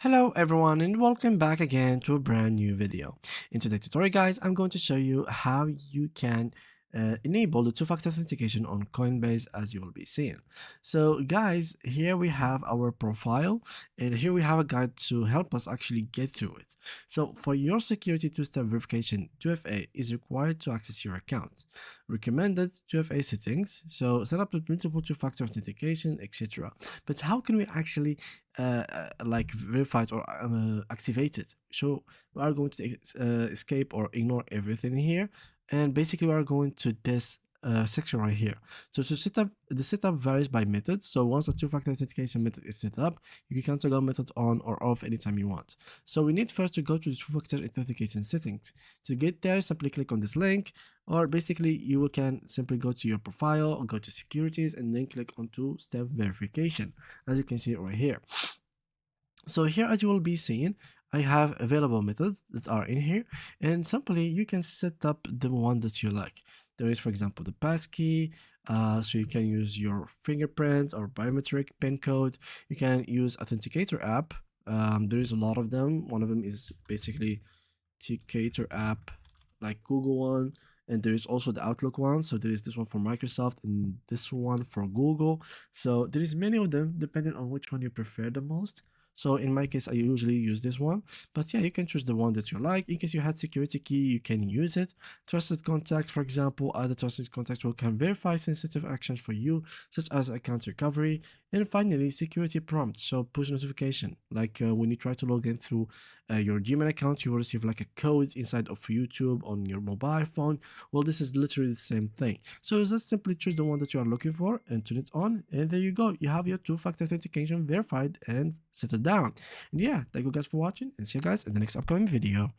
Hello everyone and welcome back again to a brand new video. In today's tutorial guys, I'm going to show you how you can enable the two-factor authentication on Coinbase as you will be seeing. So guys, here we have our profile and here we have a guide to help us actually get through it. So for your security two-step verification, 2FA is required to access your account. Recommended 2FA settings, so set up the multiple two-factor authentication, etc. But how can we actually like verify it or activate it? So we are going to escape or ignore everything here, and basically we are going to this section right here. So to set up, the setup varies by method. So once a two-factor authentication method is set up, you can toggle method on or off anytime you want. So we need first to go to the two-factor authentication settings. To get there, simply click on this link, or basically you can simply go to your profile or go to securities and then click on two-step verification, as you can see right here. So here, as you will be seeing, I have available methods that are in here, and simply you can set up the one that you like. There is, for example, the passkey, so you can use your fingerprint or biometric pin code. You can use Authenticator app. There is a lot of them. One of them is basically Authenticator app, like Google one, and there is also the Outlook one. So there is this one for Microsoft and this one for Google. So there is many of them depending on which one you prefer the most. So in my case, I usually use this one, but yeah, you can choose the one that you like. In case you had security key, you can use it. Trusted contact, for example, other trusted contacts will can verify sensitive actions for you, such as account recovery. And finally, security prompt, so push notification, like when you try to log in through your Gmail account, you will receive like a code inside of YouTube on your mobile phone. Well, this is literally the same thing. So just simply choose the one that you are looking for and turn it on, and there you go. You have your two-factor authentication verified and set it down. And yeah, thank you guys for watching, and see you guys in the next upcoming video.